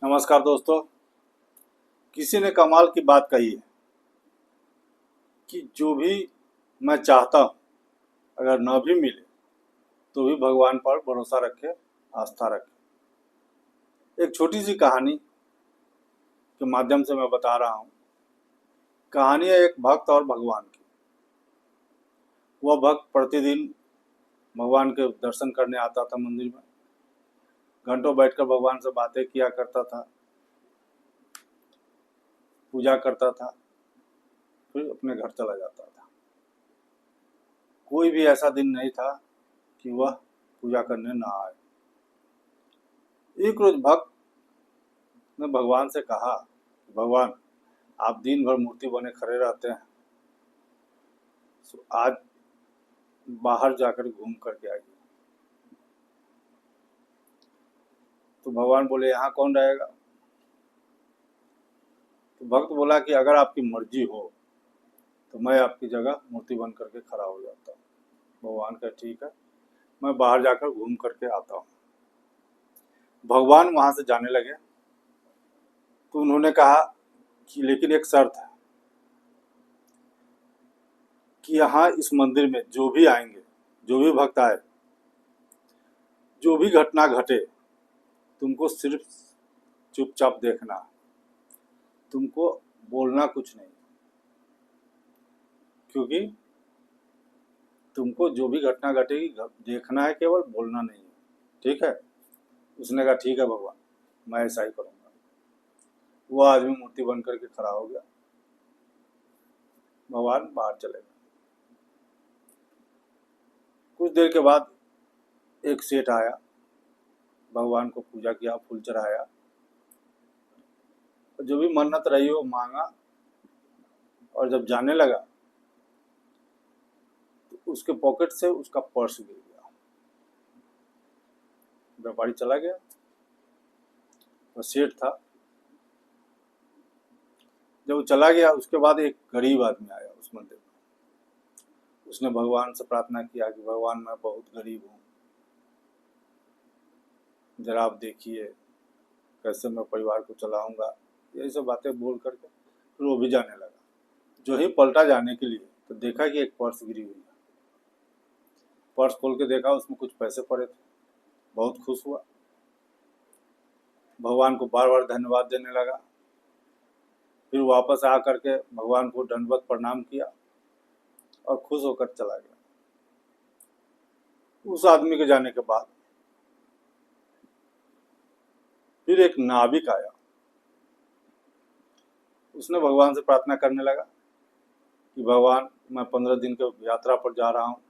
नमस्कार दोस्तों। किसी ने कमाल की बात कही है कि जो भी मैं चाहता हूँ अगर न भी मिले तो भी भगवान पर भरोसा रखे, आस्था रखे। एक छोटी सी कहानी के माध्यम से मैं बता रहा हूँ। कहानी है एक भक्त और भगवान की। वह भक्त प्रतिदिन भगवान के दर्शन करने आता था मंदिर में। घंटों बैठकर भगवान से बातें किया करता था, पूजा करता था, फिर अपने घर चला जाता था। कोई भी ऐसा दिन नहीं था कि वह पूजा करने ना आए। एक रोज भक्त ने भगवान से कहा, भगवान आप दिन भर मूर्ति बने खड़े रहते हैं, तो आज बाहर जाकर घूम करके आइए। तो भगवान बोले यहाँ कौन रहेगा? तो भक्त बोला कि अगर आपकी मर्जी हो तो मैं आपकी जगह मूर्ति बन करके खड़ा हो जाता हूँ। भगवान का ठीक है, मैं बाहर जाकर घूम करके आता हूँ। भगवान वहां से जाने लगे तो उन्होंने कहा कि लेकिन एक शर्त है कि यहाँ इस मंदिर में जो भी आएंगे, जो भी भक्त आए, जो भी घटना घटे, तुमको सिर्फ चुपचाप देखना, तुमको बोलना कुछ नहीं, क्योंकि तुमको जो भी घटना घटेगी देखना है, केवल बोलना नहीं है। ठीक है? उसने कहा ठीक है भगवान, मैं ऐसा ही करूँगा। वो आदमी मूर्ति बन करके खड़ा हो गया। भगवान बाहर चले गए। कुछ देर के बाद एक सेठ आया, भगवान को पूजा किया, फूल चढ़ाया, जो भी मन्नत रही वो मांगा, और जब जाने लगा तो उसके पॉकेट से उसका पर्स गिर गया। व्यापारी चला गया। वो सेठ था। जब वो चला गया उसके बाद एक गरीब आदमी आया उस मंदिर में। उसने भगवान से प्रार्थना किया कि भगवान मैं बहुत गरीब हूँ, जरा आप देखिए कैसे मैं परिवार को चलाऊंगा। यही सब बातें बोल करके फिर वो भी जाने लगा। जो ही पलटा जाने के लिए तो देखा कि एक पर्स गिरी हुई है। पर्स खोल के देखा, उसमें कुछ पैसे पड़े थे। बहुत खुश हुआ, भगवान को बार बार धन्यवाद देने लगा। फिर वापस आ करके भगवान को दंडवत प्रणाम किया और खुश होकर चला गया। उस आदमी के जाने के बाद फिर एक नाविक आया। उसने भगवान से प्रार्थना करने लगा कि भगवान मैं 15 दिन की यात्रा पर जा रहा हूँ,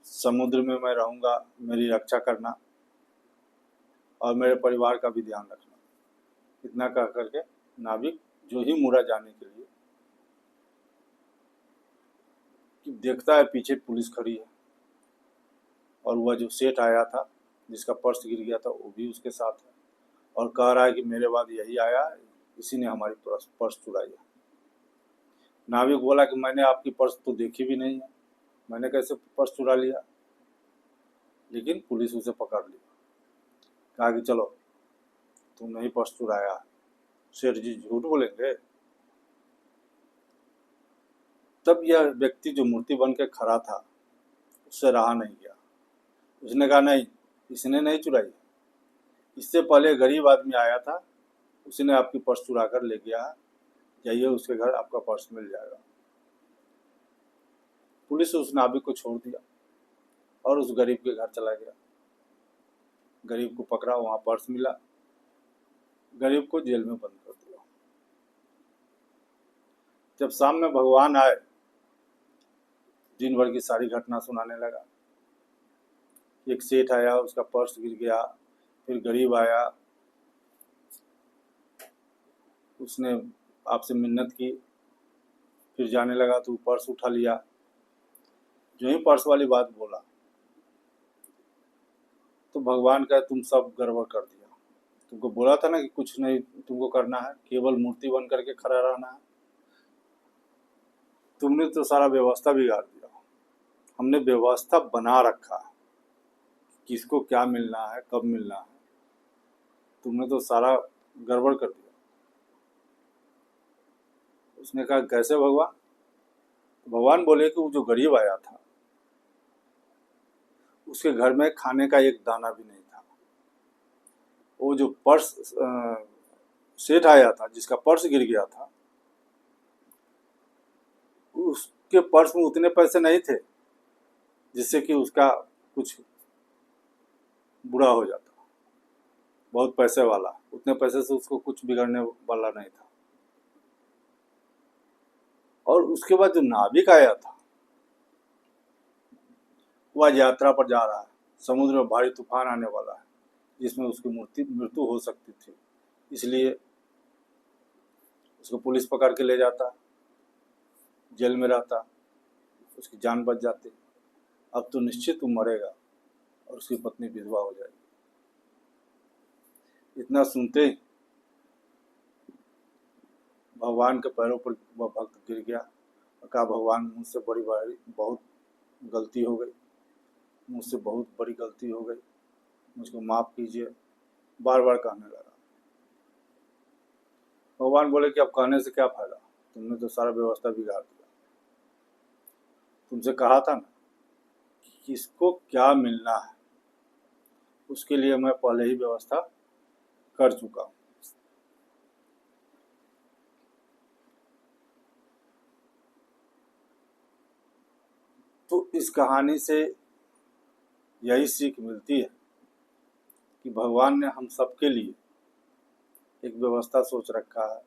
समुद्र में मैं रहूंगा, मेरी रक्षा करना और मेरे परिवार का भी ध्यान रखना। इतना कह करके नाविक जो ही मुड़ा जाने के लिए कि देखता है पीछे पुलिस खड़ी है, और वह जो सेठ आया था जिसका पर्स गिर गया था वो भी उसके साथ है, और कह रहा है कि मेरे बाद यही आया, इसी ने हमारी पर्स चुराई है। नाविक बोला कि मैंने आपकी पर्स तो देखी भी नहीं है, मैंने कैसे पर्स चुरा लिया? लेकिन पुलिस उसे पकड़ ली। कहा कि चलो तुमने ही पर्स चुराया। सेठ जी झूठ बोलेंगे? तब यह व्यक्ति जो मूर्ति बन के खड़ा था उससे रहा नहीं गया। उसने कहा नहीं, इसने नहीं चुराई, इससे पहले गरीब आदमी आया था, उसने आपकी पर्स चुरा कर ले गया, जाइए उसके घर आपका पर्स मिल जाएगा। पुलिस उस नाविक को छोड़ दिया और उस गरीब के घर चला गया। गरीब को पकड़ा, वहां पर्स मिला, गरीब को जेल में बंद कर दिया। जब शाम में भगवान आए, दिन भर की सारी घटना सुनाने लगा। एक सेठ आया, उसका पर्स गिर गया, फिर गरीब आया, उसने आपसे मिन्नत की, फिर जाने लगा तो पर्स उठा लिया। जो ही पर्स वाली बात बोला तो भगवान का तुम सब गड़बड़ कर दिया, तुमको बोला था ना कि कुछ नहीं तुमको करना है, केवल मूर्ति बन करके खड़ा रहना है। तुमने तो सारा व्यवस्था बिगाड़ दिया। हमने व्यवस्था बना रखा है, किसको क्या मिलना है, कब मिलना है, तुमने तो सारा गड़बड़ कर दिया। उसने कहा कैसे भगवान? तो भगवान बोले कि वो जो गरीब आया था उसके घर में खाने का एक दाना भी नहीं था। वो जो पर्स सेठ आया था जिसका पर्स गिर गया था, उसके पर्स में उतने पैसे नहीं थे जिससे कि उसका कुछ बुरा हो जाता। बहुत पैसे वाला, उतने पैसे से उसको कुछ बिगड़ने वाला नहीं था। और उसके बाद जो नाविक आया था, वह यात्रा पर जा रहा है, समुद्र में भारी तूफान आने वाला है जिसमें उसकी मृत्यु हो सकती थी, इसलिए उसको पुलिस पकड़ के ले जाता, जेल में रहता, उसकी जान बच जाती। अब तो निश्चित वो मरेगा और उसकी पत्नी विधवा हो जाएगी। इतना सुनते ही भगवान के पैरों पर वह भक्त गिर गया और कहा भगवान मुझसे बड़ी बहुत गलती हो गई, मुझसे बहुत बड़ी गलती हो गई, मुझको माफ़ कीजिए, बार बार कहने लगा। भगवान बोले कि अब कहने से क्या फायदा, तुमने तो सारा व्यवस्था बिगाड़ दिया। तुमसे कहा था ना कि किसको क्या मिलना है, उसके लिए मैं पहले ही व्यवस्था कर चुका हूँ। तो इस कहानी से यही सीख मिलती है कि भगवान ने हम सबके लिए एक व्यवस्था सोच रखा है,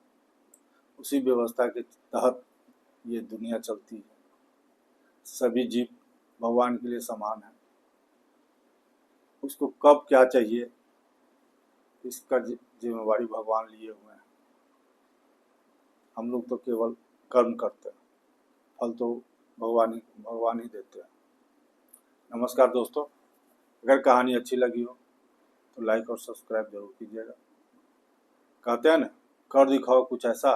उसी व्यवस्था के तहत ये दुनिया चलती है। सभी जीव भगवान के लिए समान है, उसको कब क्या चाहिए इसका जिम्मेवारी भगवान लिए हुए हैं। हम लोग तो केवल कर्म करते हैं, फल तो भगवान ही देते हैं। नमस्कार दोस्तों, अगर कहानी अच्छी लगी हो तो लाइक और सब्सक्राइब जरूर कीजिएगा। कहते हैं ना, कर दिखाओ कुछ ऐसा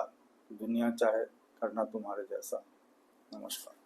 दुनिया चाहे करना तुम्हारे जैसा। नमस्कार।